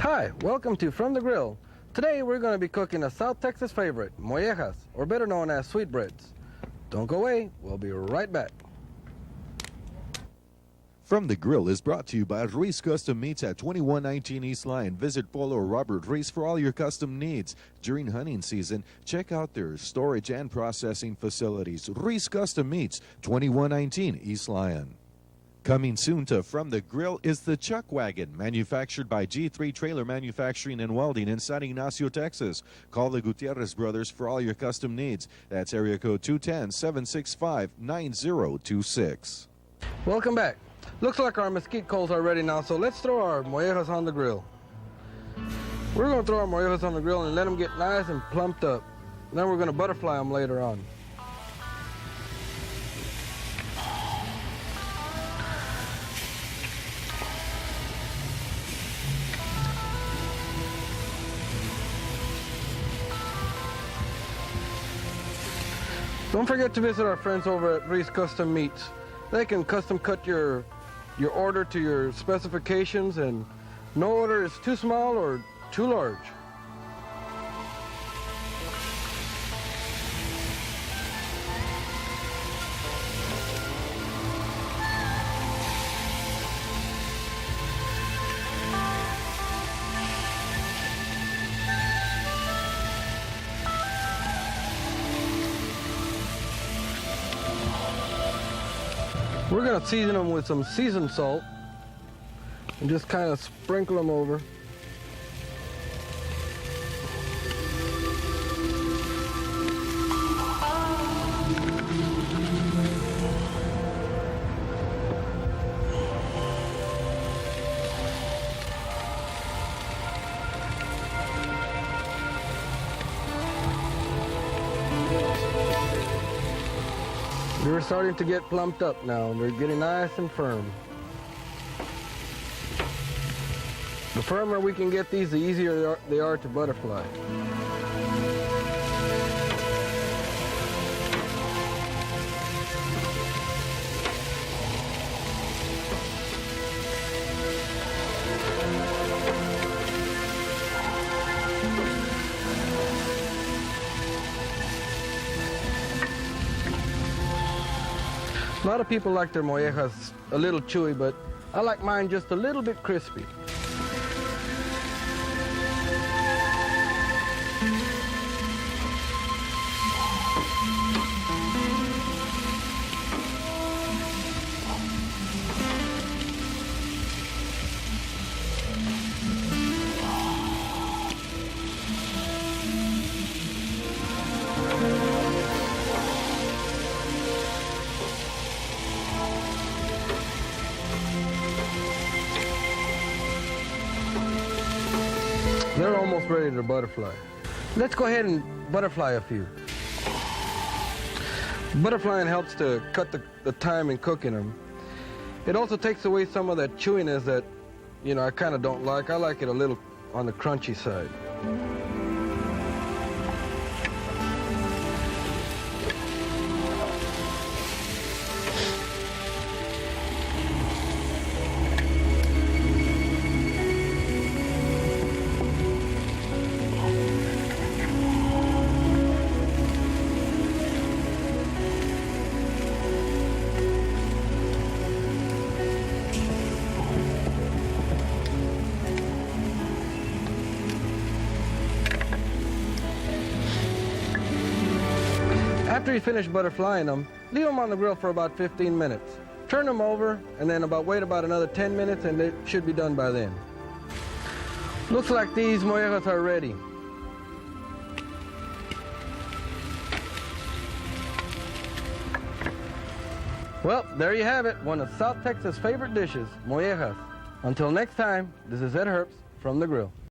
Hi, welcome to From the Grill. Today we're going to be cooking a South Texas favorite, mollejas, or better known as sweetbreads. Don't go away, we'll be right back. From the Grill is brought to you by Ruiz Custom Meats at 2119 East Line. Visit Polo or Robert Ruiz for all your custom needs. During hunting season, check out their storage and processing facilities. Ruiz Custom Meats, 2119 East Line. Coming soon to From the Grill is the Chuck Wagon, manufactured by G3 Trailer Manufacturing and Welding in San Ignacio, Texas. Call the Gutierrez brothers for all your custom needs. That's area code 210-765-9026. Welcome back. Looks like our mesquite coals are ready now, so let's throw our mollejas on the grill. We're going to throw our mollejas on the grill and let them get nice and plumped up. Then we're going to butterfly them later on. Don't forget to visit our friends over at Ruiz Custom Meats. They can custom cut your order to your specifications, and no order is too small or too large. We're going to season them with some seasoned salt and just kind of sprinkle them over. They're starting to get plumped up now. They're getting nice and firm. The firmer we can get these, the easier they are to butterfly. A lot of people like their mollejas a little chewy, but I like mine just a little bit crispy. They're almost ready to butterfly. Let's go ahead and butterfly a few. Butterflying helps to cut the time in cooking them. It also takes away some of that chewiness that, I kind of don't like. I like it a little on the crunchy side. After you finish butterflying them, leave them on the grill for about 15 minutes. Turn them over and then wait about another 10 minutes and they should be done by then. Looks like these mollejas are ready. Well, there you have it, one of South Texas' favorite dishes, mollejas. Until next time, this is Ed Herbst from the Grill.